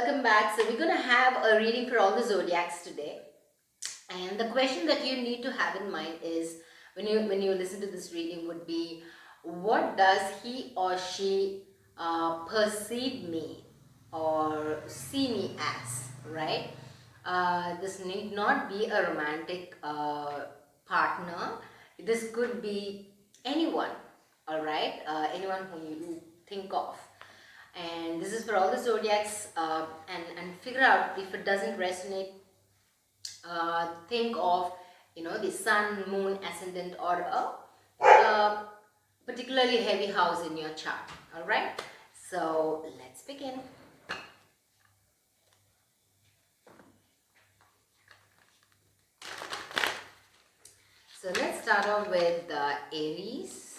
welcome back. So we're going to have a reading for all the zodiacs today. And the question that you need to have in mind is when you listen to this reading would be, what does he or she perceive me or see me as, right? This need not be a romantic partner. This could be anyone, all right? Anyone whom you think of. And this is for all the zodiacs, and figure out if it doesn't resonate. Think of the sun, moon, ascendant, or a particularly heavy house in your chart. All right, so let's begin. So let's start off with Aries.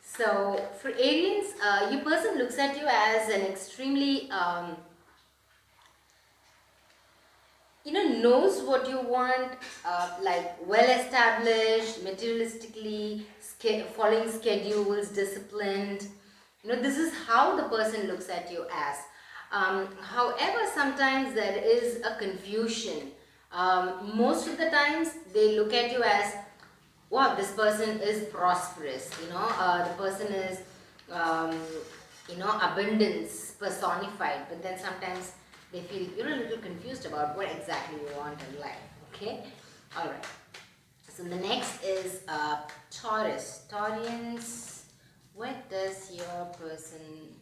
So for Aries, your person looks at you as an extremely knows what you want, like well established, materialistically, following schedules, disciplined. This is how the person looks at you as. However, sometimes there is a confusion. Most of the times they look at you as, wow, this person is prosperous, the person is abundance personified, but then sometimes they feel a little confused about what exactly you want in life. Okay, all right. So the next is Taurus. Taurians, what does your person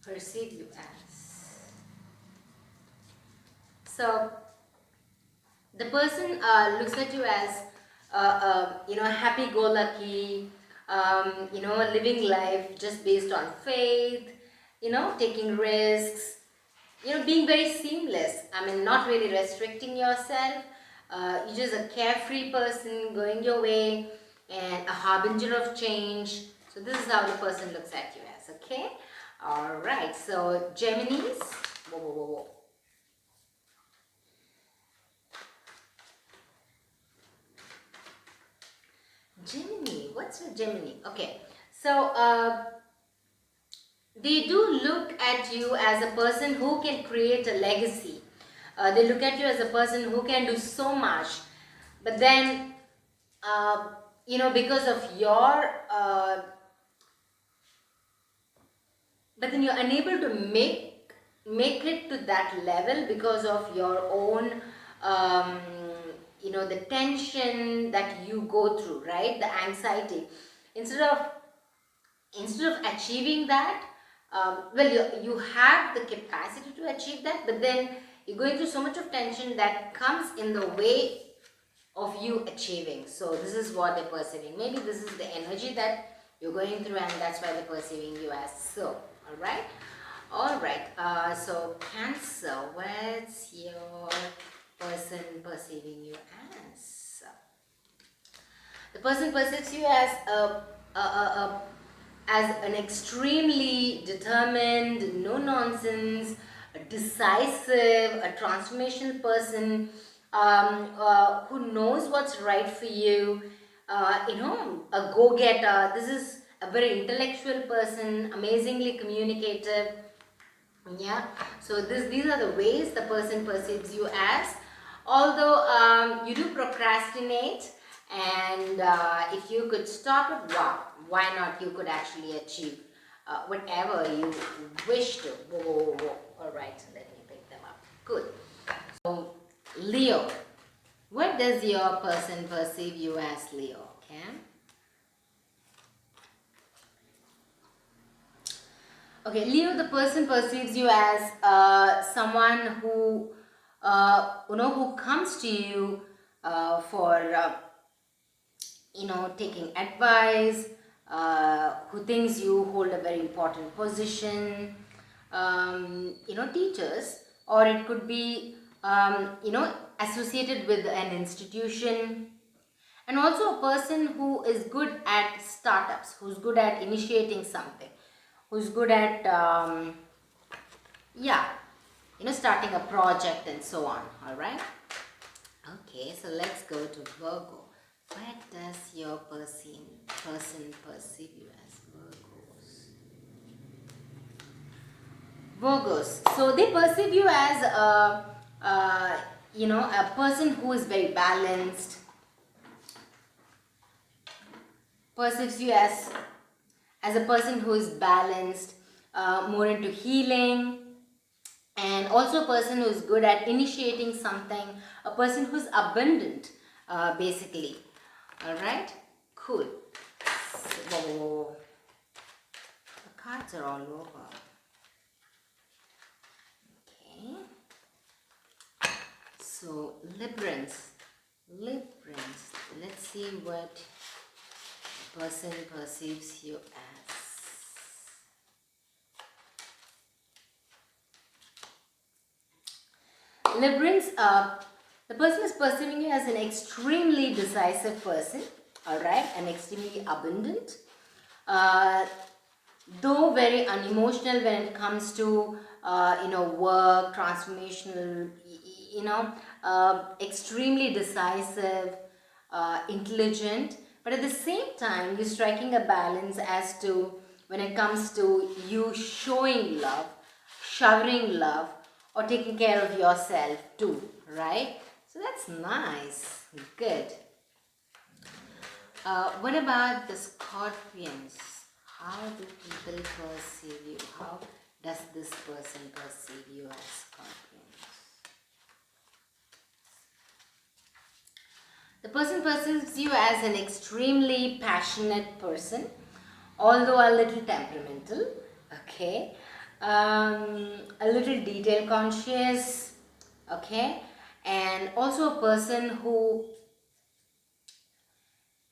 perceive you as? So the person looks at you as happy-go-lucky, living life just based on faith, taking risks, being very seamless. I mean, not really restricting yourself. You're just a carefree person going your way and a harbinger of change. So this is how the person looks at you as, okay? All right, so Geminis. Whoa, whoa, whoa, whoa. Gemini, what's with Gemini? Okay, so they do look at you as a person who can create a legacy. They look at you as a person who can do so much, but then because of your but then you're unable to make it to that level because of your own the tension that you go through, right? The anxiety. Instead of achieving that, you have the capacity to achieve that, but then you're going through so much of tension that comes in the way of you achieving. So this is what they're perceiving. Maybe this is the energy that you're going through, and that's why they're perceiving you as so. All right. So Cancer, what's your person perceiving you as? The person perceives you as as an extremely determined, no nonsense, a decisive, a transformational person who knows what's right for you. A go-getter. This is a very intellectual person, amazingly communicative. Yeah, so these are the ways the person perceives you as. Although you do procrastinate, and if you could stop it, wow, why not? You could actually achieve whatever you wish to. Whoa, whoa, whoa. All right, let me pick them up. Good. So Leo, what does your person perceive you as, Leo? Okay. Okay, Leo, the person perceives you as someone who, who comes to you for, taking advice, who thinks you hold a very important position, teachers, or it could be, associated with an institution. And also a person who is good at startups, who's good at initiating something, who's good at starting a project and so on. All right, okay, so let's go to Virgo. What does your person perceive you as? Virgos. So they perceive you as a person who is very balanced, perceives you as a person who is balanced, more into healing, and also a person who is good at initiating something, a person who is abundant, basically. All right, cool. So, the cards are all over. Okay. So Librans, let's see what person perceives you as. Librans, the person is perceiving you as an extremely decisive person, all right, and extremely abundant, though very unemotional when it comes to work, transformational, extremely decisive, intelligent, but at the same time you're striking a balance as to when it comes to you showing love, showering love, or taking care of yourself too, right? So that's nice. Good. What about the Scorpions? How do people perceive you? How does this person perceive you as Scorpions? The person perceives you as an extremely passionate person, although a little temperamental, okay, a little detail conscious, okay, and also a person who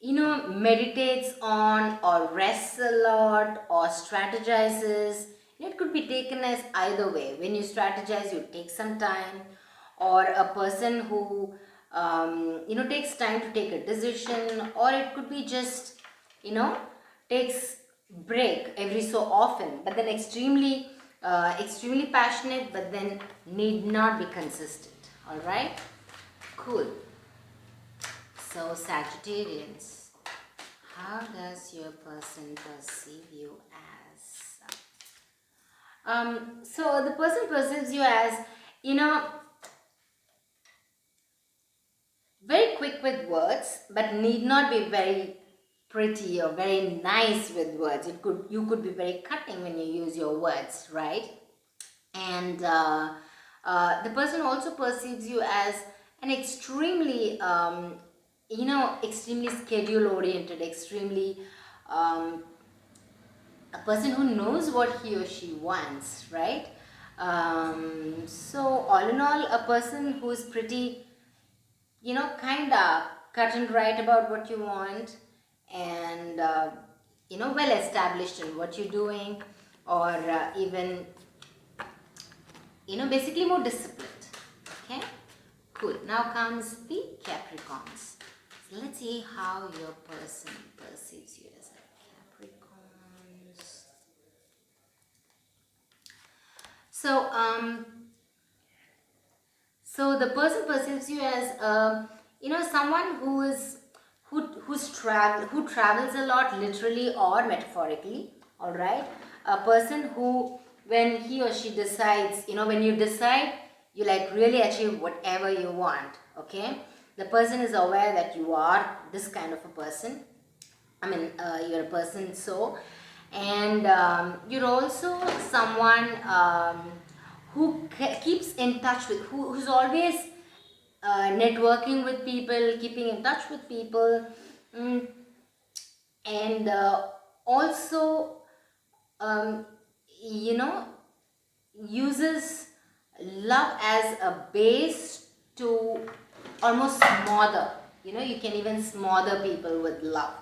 meditates on or rests a lot or strategizes. It could be taken as either way. When you strategize, you take some time, or a person who takes time to take a decision, or it could be just takes break every so often, but then extremely passionate, but then need not be consistent. All right, cool. So Sagittarians, how does your person perceive you as? So the person perceives you as, very quick with words, but need not be very pretty or very nice with words. You could be very cutting when you use your words, right? And the person also perceives you as an extremely schedule oriented, extremely a person who knows what he or she wants, right? So all in all, a person who is pretty, kind of cut and right about what you want, and well established in what you're doing, or even basically more disciplined. Okay, cool. Now comes the Capricorns. So let's see how your person perceives you as a Capricorns. So the person perceives you as someone who travels a lot, literally or metaphorically. All right, a person who, when he or she decides, when you decide, you like really achieve whatever you want. Okay, the person is aware that you are this kind of a person. I mean, you're a person, so, and you're also someone who keeps in touch with, who's always networking with people, keeping in touch with people, mm, and also, um, you know, uses love as a base to almost smother. You can even smother people with love.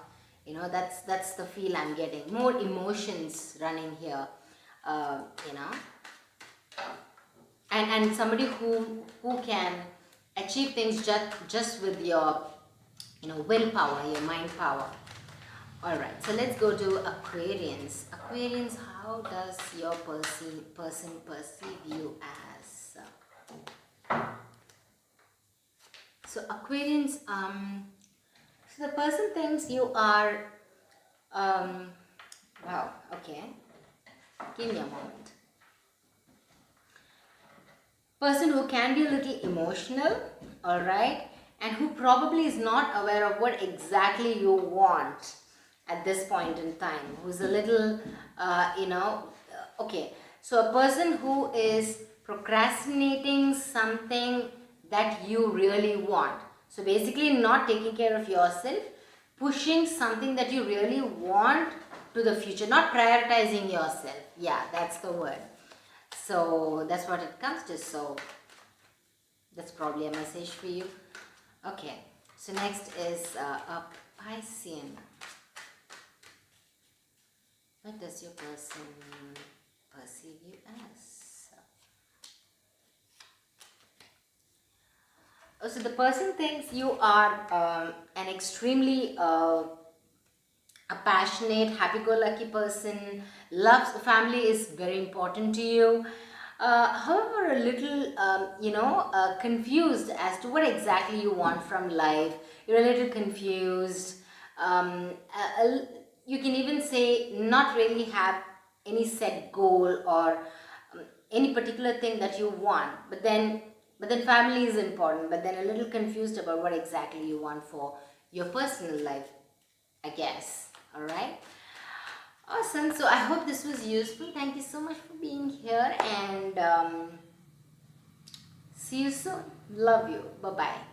That's the feel I'm getting. More emotions running here. uh, you know and somebody who can achieve things just with your willpower, your mind power. All right, so let's go to Aquarians. Aquarians, how does your person perceive you as? So Aquarians, So the person thinks you are, wow, okay, give me a moment. Person who can be a little emotional, all right, and who probably is not aware of what exactly you want at this point in time, who's a little, okay. So a person who is procrastinating something that you really want. So basically not taking care of yourself, pushing something that you really want to the future, not prioritizing yourself. Yeah, that's the word. So that's what it comes to. So that's probably a message for you. Okay, so next is a Piscean. What does your person perceive you as? Oh, so the person thinks you are an extremely a passionate, happy-go-lucky person, loves family is very important to you. However, a little, confused as to what exactly you want from life. You're a little confused. You can even say not really have any set goal or any particular thing that you want. But then family is important. But then a little confused about what exactly you want for your personal life, I guess. All right. Awesome. So I hope this was useful. Thank you so much for being here and see you soon. Love you. Bye bye.